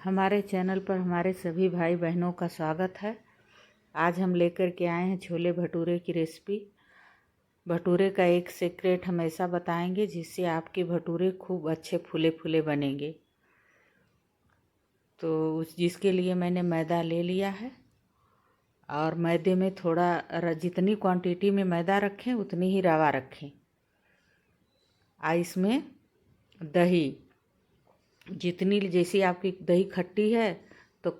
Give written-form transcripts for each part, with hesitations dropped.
हमारे चैनल पर हमारे सभी भाई बहनों का स्वागत है। आज हम लेकर के आए हैं छोले भटूरे की रेसिपी। भटूरे का एक सीक्रेट हम ऐसा बताएंगे जिससे आपके भटूरे खूब अच्छे फूले फूले बनेंगे। तो जिसके लिए मैंने मैदा ले लिया है और मैदे में थोड़ा जितनी क्वांटिटी में मैदा रखें उतनी ही रवा रखें। इसमें दही जितनी जैसी आपकी दही खट्टी है तो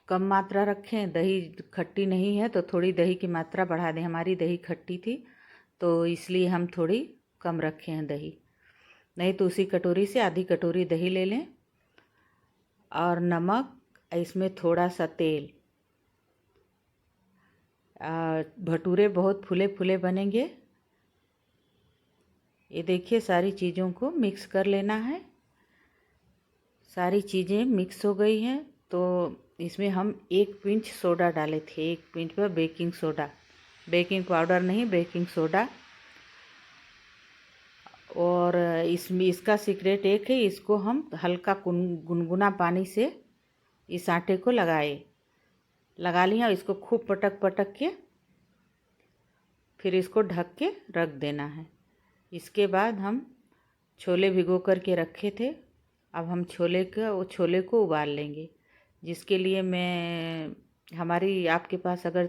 कम मात्रा रखें, दही खट्टी नहीं है तो थोड़ी दही की मात्रा बढ़ा दें। हमारी दही खट्टी थी तो इसलिए हम थोड़ी कम रखे हैं दही, नहीं तो उसी कटोरी से आधी कटोरी दही ले लें और नमक, इसमें थोड़ा सा तेल। भटूरे बहुत फूले फूले बनेंगे। ये देखिए सारी चीज़ों को मिक्स कर लेना है। सारी चीज़ें मिक्स हो गई हैं तो इसमें हम 1 पिंच सोडा डाले थे। 1 पिंच पर बेकिंग सोडा, बेकिंग पाउडर नहीं, बेकिंग सोडा। और इसमें इसका सीक्रेट एक है, इसको हम हल्का गुनगुना पानी से इस आटे को लगा लिया और इसको खूब पटक पटक के फिर इसको ढक के रख देना है। इसके बाद हम छोले भिगो कर के रखे थे। अब हम छोले को उबाल लेंगे, जिसके लिए हमारी आपके पास अगर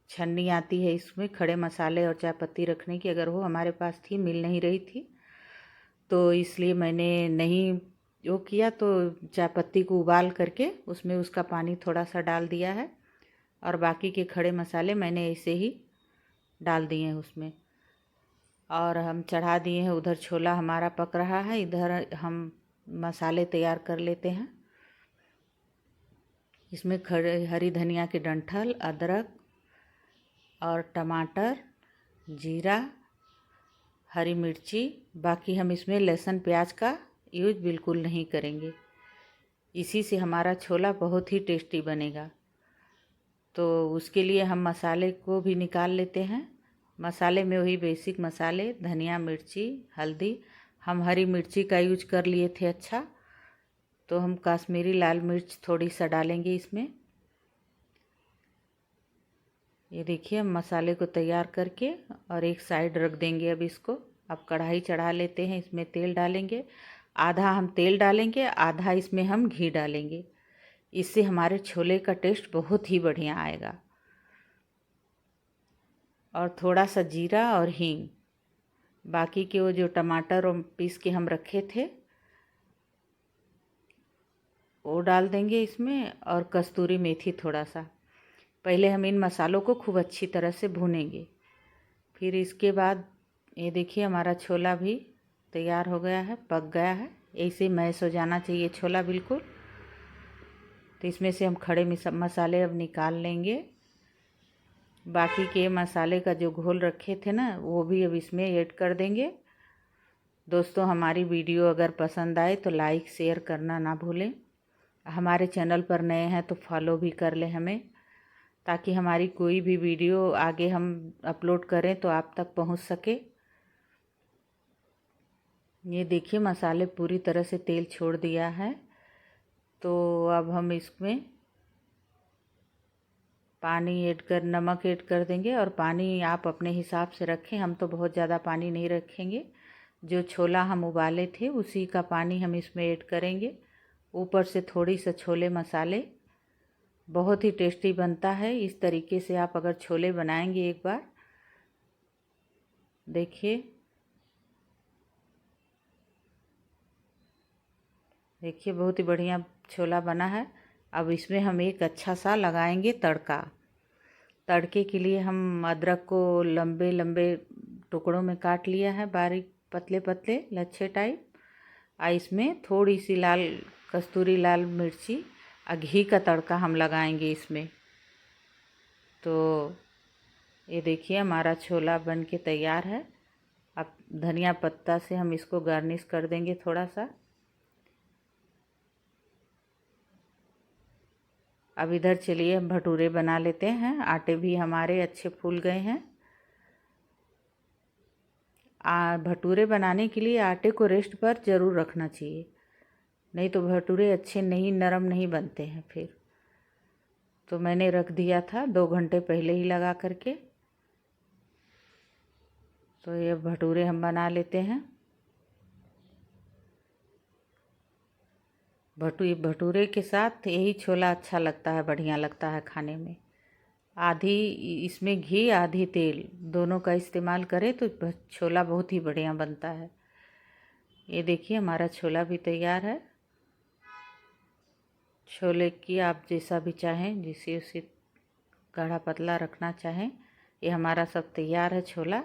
छन्नी आती है इसमें खड़े मसाले और चाय पत्ती रखने की, अगर वो हमारे पास थी, मिल नहीं रही थी तो इसलिए मैंने नहीं वो किया, तो चाय पत्ती को उबाल करके उसमें उसका पानी थोड़ा सा डाल दिया है और बाकी के खड़े मसाले मैंने ऐसे ही डाल दिए हैं उसमें। और हम चढ़ा दिए हैं, उधर छोला हमारा पक रहा है, इधर हम मसाले तैयार कर लेते हैं। इसमें हरी धनिया के डंठल, अदरक और टमाटर, जीरा, हरी मिर्ची। बाकी हम इसमें लहसुन प्याज का यूज बिल्कुल नहीं करेंगे। इसी से हमारा छोला बहुत ही टेस्टी बनेगा। तो उसके लिए हम मसाले को भी निकाल लेते हैं। मसाले में वही बेसिक मसाले, धनिया, मिर्ची, हल्दी। हम हरी मिर्ची का यूज कर लिए थे, अच्छा तो हम कश्मीरी लाल मिर्च थोड़ी सा डालेंगे इसमें। ये देखिए हम मसाले को तैयार करके और एक साइड रख देंगे। अब इसको कढ़ाई चढ़ा लेते हैं, इसमें तेल डालेंगे। आधा हम तेल डालेंगे, आधा इसमें हम घी डालेंगे। इससे हमारे छोले का टेस्ट बहुत ही बढ़िया आएगा। और थोड़ा सा जीरा और हींग। बाकी के वो जो टमाटर और पीस के हम रखे थे वो डाल देंगे इसमें, और कस्तूरी मेथी थोड़ा सा। पहले हम इन मसालों को खूब अच्छी तरह से भूनेंगे। फिर इसके बाद ये देखिए हमारा छोला भी तैयार हो गया है, पक गया है। ऐसे मैश हो जाना चाहिए छोला बिल्कुल। तो इसमें से हम खड़े मसाले अब निकाल लेंगे। बाकी के मसाले का जो घोल रखे थे ना, वो भी अब इसमें ऐड कर देंगे। दोस्तों, हमारी वीडियो अगर पसंद आए तो लाइक शेयर करना ना भूलें। हमारे चैनल पर नए हैं तो फॉलो भी कर लें हमें, ताकि हमारी कोई भी वीडियो आगे हम अपलोड करें तो आप तक पहुंच सके। ये देखिए मसाले पूरी तरह से तेल छोड़ दिया है। तो अब हम इसमें पानी ऐड कर, नमक ऐड कर देंगे। और पानी आप अपने हिसाब से रखें, हम तो बहुत ज़्यादा पानी नहीं रखेंगे। जो छोला हम उबाले थे उसी का पानी हम इसमें ऐड करेंगे। ऊपर से थोड़ी सा छोले मसाले। बहुत ही टेस्टी बनता है। इस तरीके से आप अगर छोले बनाएंगे एक बार, देखिए बहुत ही बढ़िया छोला बना है। अब इसमें हम एक अच्छा सा लगाएंगे तड़का। तड़के के लिए हम अदरक को लंबे लंबे टुकड़ों में काट लिया है, बारीक पतले पतले लच्छे टाइप। इसमें थोड़ी सी कस्तूरी लाल मिर्ची, घी का तड़का हम लगाएंगे इसमें। तो ये देखिए हमारा छोला बन के तैयार है। अब धनिया पत्ता से हम इसको गार्निश कर देंगे थोड़ा सा। अब इधर चलिए हम भटूरे बना लेते हैं। आटे भी हमारे अच्छे फूल गए हैं। भटूरे बनाने के लिए आटे को रेस्ट पर ज़रूर रखना चाहिए। नहीं तो भटूरे अच्छे नहीं, नरम नहीं बनते हैं फिर। तो मैंने रख दिया था 2 घंटे पहले ही लगा करके। तो ये भटूरे हम बना लेते हैं। भटूरे के साथ यही छोला अच्छा लगता है, बढ़िया लगता है खाने में। आधी इसमें घी आधी तेल दोनों का इस्तेमाल करें तो छोला बहुत ही बढ़िया बनता है। ये देखिए हमारा छोला भी तैयार है। छोले की आप जैसा भी चाहें, जिसे उसे गाढ़ा पतला रखना चाहें। ये हमारा सब तैयार है छोला।